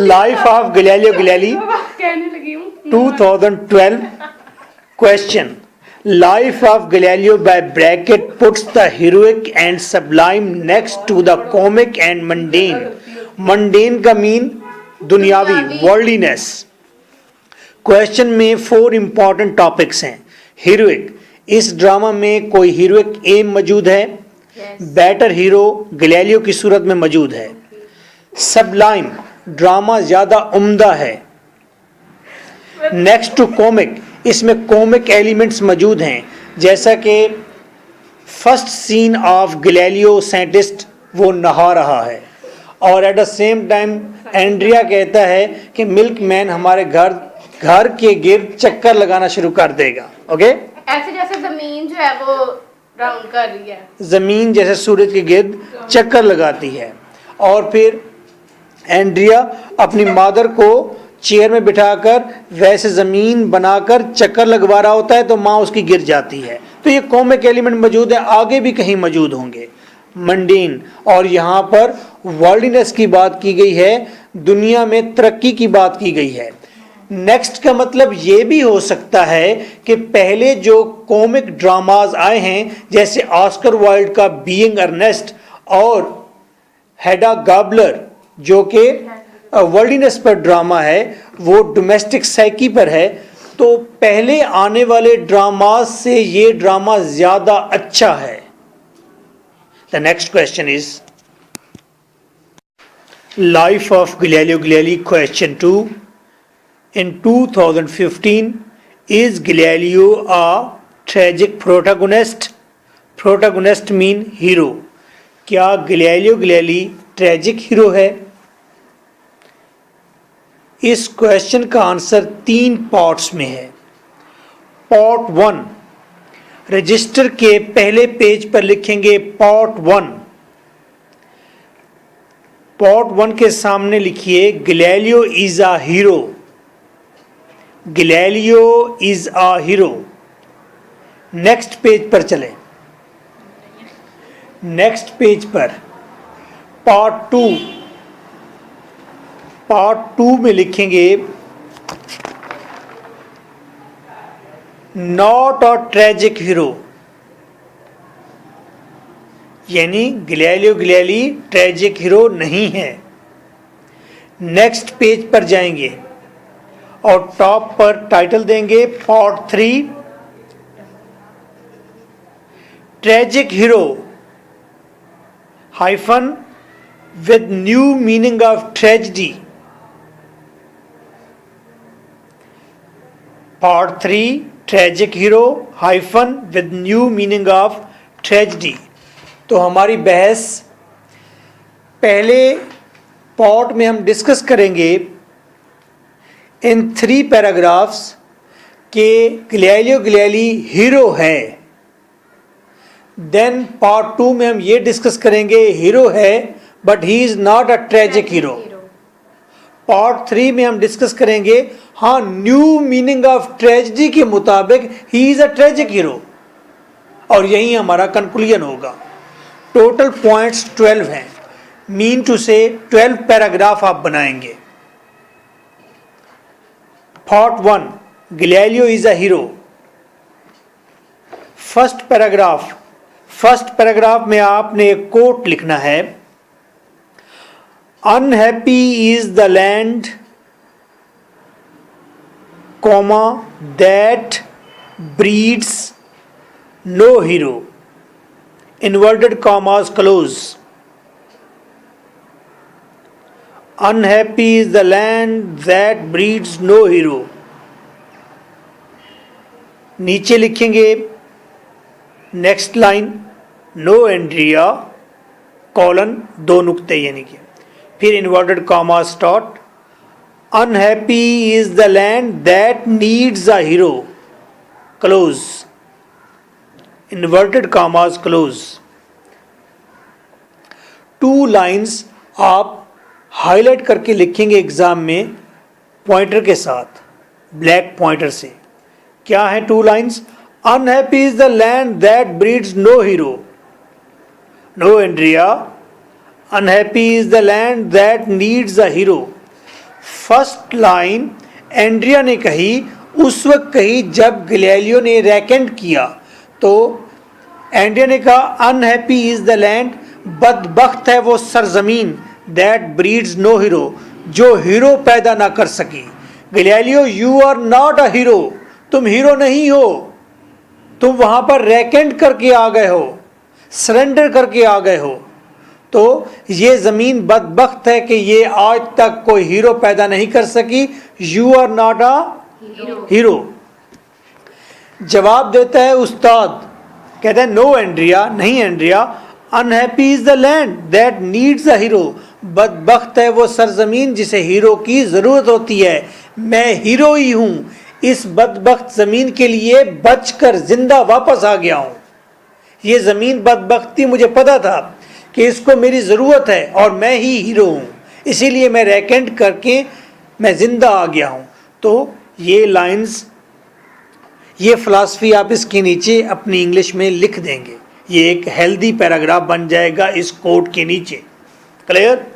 Life of Galileo Galilei 2012 question. Life of Galileo by Brecht puts the heroic and sublime next to the comic and mundane. Mundane का mean दुनियावी, worldliness. Question में 4 important topics हैं. Heroic, इस drama में कोई heroic M मौजूद है. Better hero Galileo की सूरत में मौजूद है. सबलाइम, ड्रामा ज्यादा उम्दा है. नेक्स्ट टू कॉमिक, इसमें कॉमिक एलिमेंट्स मौजूद हैं, जैसा कि first scene of Galileo scientist वो नहा रहा है और at the same time Andrea कहता है कि मिल्कमैन हमारे घर के गिर्द चक्कर लगाना शुरू कर देगा. ओके, ऐसे जैसे जमीन जो है वो राउंड कर रही है, जमीन जैसे सूरज के गिर्द चक्कर लगाती है. और फिर एंड्रिया अपनी मादर को चेयर में बिठाकर वैसे जमीन बनाकर चक्कर लगवा रहा होता है तो माँ उसकी गिर जाती है. तो ये कॉमिक एलिमेंट मौजूद है, आगे भी कहीं मौजूद होंगे. मंडीन, और यहाँ पर वर्ल्डलीनेस की बात की गई है, दुनिया में तरक्की की बात की गई है. नेक्स्ट का मतलब ये भी हो सकता है कि पहले जो कॉमिक ड्रामाज आए हैं जैसे ऑस्कर वाइल्ड का बीइंग अर्नेस्ट और हेडा गाबलर जो कि वर्ल्डलीनेस पर ड्रामा है, वो डोमेस्टिक साइकी पर है, तो पहले आने वाले ड्रामाज से ये ड्रामा ज्यादा अच्छा है. The next question is life of Galileo Galilei question 2. In 2015, is Galileo a tragic protagonist? Protagonist mean hero. क्या गैलीलियो गैलीली ट्रेजिक हीरो है? इस क्वेश्चन का आंसर 3 पार्ट्स में है. पार्ट 1, रजिस्टर के पहले पेज पर लिखेंगे पार्ट 1. पार्ट 1 के सामने लिखिए Galileo is a hero. Galileo is a hero. Next page पर चलें. नेक्स्ट पेज पर पार्ट 2. पार्ट 2 में लिखेंगे नॉट अ ट्रेजिक हीरो, यानी गैलीलियो गैलीली ट्रेजिक हीरो नहीं है. नेक्स्ट पेज पर जाएंगे और टॉप पर टाइटल देंगे part 3 tragic hero hyphen with new meaning of tragedy. Part 3 tragic hero hyphen with new meaning of tragedy. तो हमारी बहस पहले पार्ट में हम डिस्कस करेंगे इन 3 पैराग्राफ्स के गैलीलियो गैलीली हीरो है. देन पार्ट 2 में हम ये डिस्कस करेंगे हीरो है but he is not a tragic hero. Part 3 में हम डिस्कस करेंगे हाँ न्यू मीनिंग ऑफ ट्रेजेडी के मुताबिक ही इज अ ट्रेजिक हीरो, और यही हमारा कंक्लूजन होगा. टोटल पॉइंट्स 12 हैं. मीन टू से 12 पैराग्राफ आप बनाएंगे. Part 1 Galileo is a hero. First paragraph में आपने एक कोट लिखना है. Unhappy is the land comma that breeds no hero. Inverted commas close. Unhappy is the land that breeds no hero. नीचे लिखेंगे next line no Andrea colon 2 नुक्ते यानी कि फिर inverted comma start. Unhappy is the land that needs a hero close. Inverted commas close. 2 lines आप highlight करके लिखेंगे exam में पॉइंटर के साथ, ब्लैक पॉइंटर से। क्या है 2 lines? Unhappy is the land that breeds no hero. No Andrea, unhappy is the land that needs a hero. First line Andrea ने कही, उस वक्त कही जब गैलीलियो ने रेकेंट किया। तो एंड्रिया ने कहा अनहैप्पी इज द लैंड, बदबख्त है वो सरजमीन, दैट ब्रीड्स नो हीरो, जो हीरो पैदा ना कर सकी। Galileo you are not a hero, तुम हीरो नहीं हो, तुम वहां पर रेकेंट करके आ गए हो, सरेंडर करके आ गए हो। तो ये ज़मीन बदबख्त है कि ये आज तक कोई हीरो पैदा नहीं कर सकी। You are not a hero. जवाब देता है उस्ताद, कहता है नो एंड्रिया, नहीं Andrea, unhappy is the land that needs a hero, बदबख्त है वो सरजमीन जिसे हीरो की ज़रूरत होती है। मैं हीरो ही हूँ, इस बदबख्त ज़मीन के लिए बचकर जिंदा वापस आ गया हूँ। ये ज़मीन बदबख्ती, मुझे पता था कि इसको मेरी ज़रूरत है और मैं ही हीरो हूँ, इसीलिए मैं रेकेंट करके मैं ज़िंदा आ गया हूँ। तो ये लाइंस, ये फ़िलासफ़ी आप इसके नीचे अपनी इंग्लिश में लिख देंगे, ये एक हेल्दी पैराग्राफ बन जाएगा इस कोट के नीचे। क्लियर?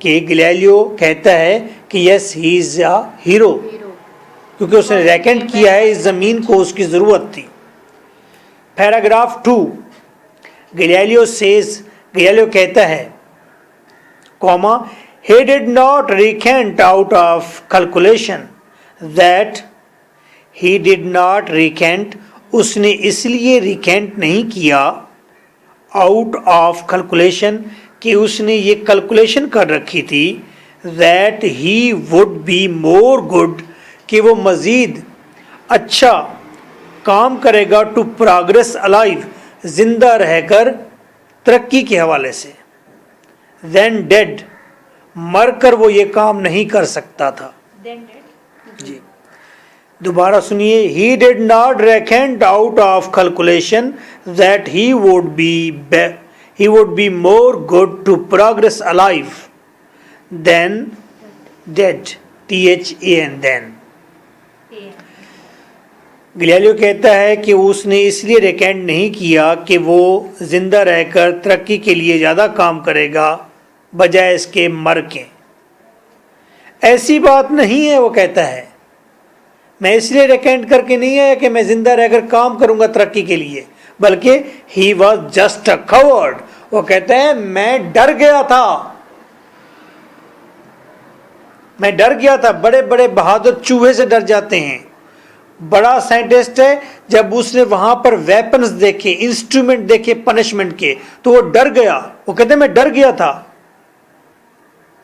कि गैलीलियो कहता है कि yes he is a hero, क्योंकि उसने रेकेंट किया है, इस ज़मीन को उसकी ज़रूरत थी। पैराग्राफ 2, गैलीलियो सेज, गैलीलियो कहता है comma, he did not recant out of calculation, that he did not recant, उसने इसलिए रिकेंट नहीं किया आउट ऑफ कैलकुलेशन, कि उसने ये कैलकुलेशन कर रखी थी, that he would be more good, कि वो मज़ीद अच्छा काम करेगा, टू प्रोग्रेस अलाइव, जिंदा रहकर तरक्की के हवाले से, then dead, मरकर वो ये काम नहीं कर सकता था। जी दोबारा सुनिए, he did not reckon out of calculation that he would be more good to progress alive than dead, THAN, then। Galileo कहता है कि उसने इसलिए रेकेंट नहीं किया कि वो जिंदा रहकर तरक्की के लिए ज़्यादा काम करेगा बजाय इसके मर के। ऐसी बात नहीं है, वो कहता है मैं इसलिए रेकेंट करके नहीं आया कि मैं जिंदा रहकर काम करूंगा तरक्की के लिए, बल्कि he was just a covered, वो कहते हैं मैं डर गया था, मैं डर गया था। बड़े बड़े बहादुर चूहे से डर जाते हैं। बड़ा साइंटिस्ट है, जब उसने वहां पर वेपन्स देखे, इंस्ट्रूमेंट देखे पनिशमेंट के, तो वो डर गया, वो कहते हैं मैं डर गया था।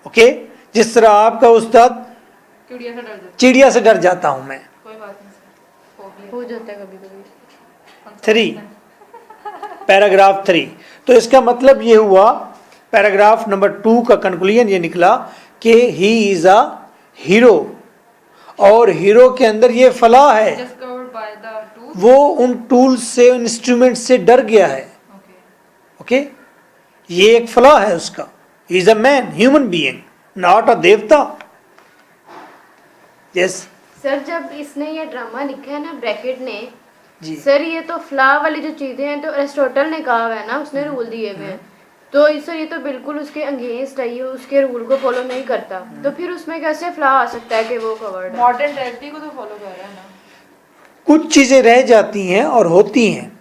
ओके, जिस तरह आपका उस्ताद चिड़िया से डर जाता हूं मैं। कोई बात नहीं, हो जाता है कभी कभी। 3, पैराग्राफ 3। तो इसका मतलब ये हुआ, पैराग्राफ नंबर 2 का कंक्लूजन ये निकला कि ही इज अ हीरो, और हीरो के अंदर ये फलाह है, वो उन टूल्स से, इंस्ट्रूमेंट से डर गया है। ओके, ये एक फलाह है उसका। He is a man, human being, not a देवता। यस सर, जब इसने ये ड्रामा लिखा है ना ब्रैकेट ने जी, सर, ये तो फ्ला वाली जो चीजें हैं तो एरिस्टोटल ने कहा हुआ है ना, उसने रूल दिए हुए हैं, तो सर ये तो बिल्कुल उसके अगेंस्ट है, ये उसके रूल को फॉलो नहीं करता, तो फिर उसमें कैसे फ्ला आ सकता है कि वो कवर्ड? मॉडर्न रियलिटी को तो फॉलो कर रहा है ना। कुछ चीजें रह जाती हैं और होती हैं,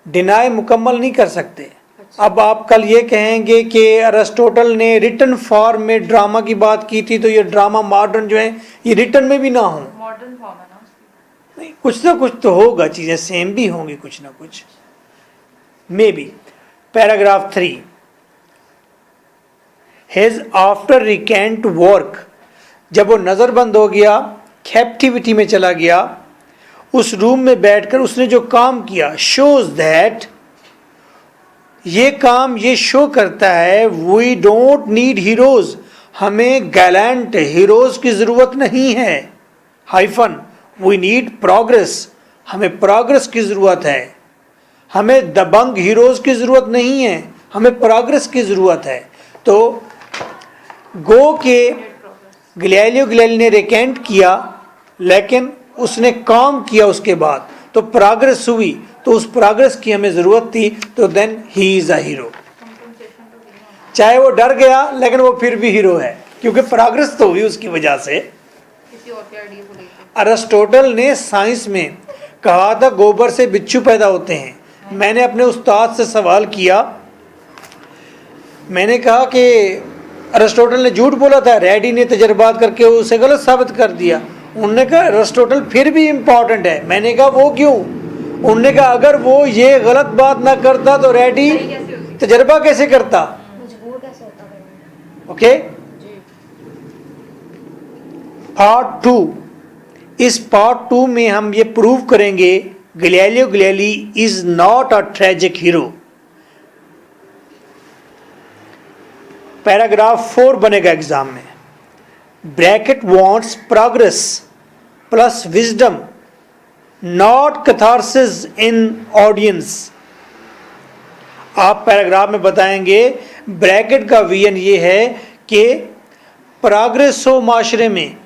डिनाई मुकम्मल नहीं कर सकते। अब आप कल ये कहेंगे कि अरिस्टोटल ने रिटन फॉर्म में ड्रामा की बात की थी, तो ये ड्रामा मॉडर्न जो है ये रिटन में भी ना हो। मॉडर्न फॉर्म है ना उसकी। नहीं, कुछ ना कुछ तो होगा, चीज़ें सेम भी होंगी कुछ ना कुछ, maybe. Paragraph 3, his after recant work, जब वो नज़रबंद हो गया, कैप्टिविटी में चला गया, उस रूम में बैठकर उसने जो काम किया, शोज दैट, ये काम ये शो करता है, वी डोंट नीड हीरोज, हमें गैलेंट हीरोज की ज़रूरत नहीं है, हाइफन वी नीड प्रोग्रेस, हमें प्रोग्रेस की ज़रूरत है, हमें दबंग हीरोज़ की ज़रूरत नहीं है, हमें प्रोग्रेस की ज़रूरत है। तो गो के गैलीलियो गैलीली ने रिकेंट किया, लेकिन उसने काम किया उसके बाद, तो प्रोग्रेस हुई, तो उस प्रोग्रेस की हमें ज़रूरत थी, तो then he is a hero. चाहे वो डर गया, लेकिन वो फिर भी हीरो है, क्योंकि प्रोग्रेस तो हुई उसकी वजह से। किसी और के आइडिया को लेकर अरिस्टोटल ने साइंस में कहा था गोबर से बिच्छू पैदा होते हैं। मैंने अपने उस्ताद से सवाल किया, मैंने कहा कि अरिस्टोटल ने झूठ बोला था, रेडी ने तजर्बात करके उसे गलत साबित कर दिया। उन्होंने कहा अरिस्टोटल फिर भी इम्पॉर्टेंट है। मैंने कहा वो क्यों? उन्होंने कहा अगर वो ये गलत बात ना करता तो रेडी तजर्बा कैसे करता? मजबूर कैसे होता है? Okay, part 2। इस पार्ट 2 में हम ये प्रूव करेंगे Galileo Galilei is not a tragic hero. Paragraph 4 बनेगा एग्जाम में। Bracket wants progress plus wisdom, not catharsis in audience. आप पैराग्राफ में बताएंगे ब्रैकेट का विजन ये है कि प्रोग्रेस हो माशरे में,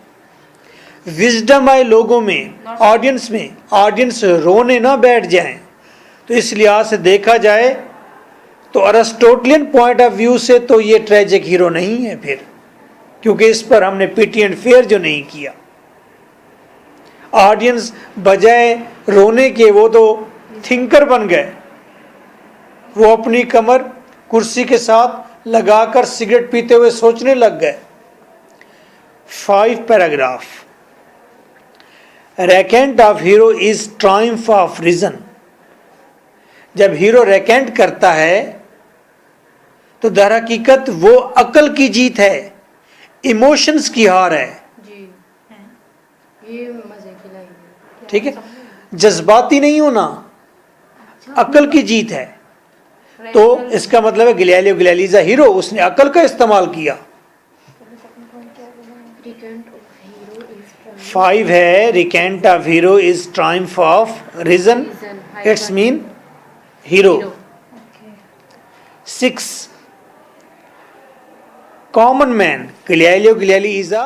विजडम आए लोगों में, ऑडियंस में, ऑडियंस रोने ना बैठ जाएं। तो इस लिहाज से देखा जाए तो अरिस्टोटलियन पॉइंट ऑफ व्यू से तो ये ट्रेजिक हीरो नहीं है फिर, क्योंकि इस पर हमने पिटी एंड फेयर जो नहीं किया। ऑडियंस बजाय रोने के वो तो थिंकर बन गए, वो अपनी कमर कुर्सी के साथ लगाकर सिगरेट पीते हुए सोचने लग गए। 5 paragraph. Recant of hero is triumph of reason. जब हीरो रेकेंट करता है तो दर हकीकत वो अकल की जीत है, इमोशंस की हार है। जी, ये मजे की लाइन है। ठीक है, जज्बाती नहीं होना, अकल की जीत है। तो इसका मतलब है Galileo Galilei is a hero, उसने अकल का इस्तेमाल किया। 5 है recant of hero is triumph of reason, it's mean hero. 6 common man Galileo Galilei is a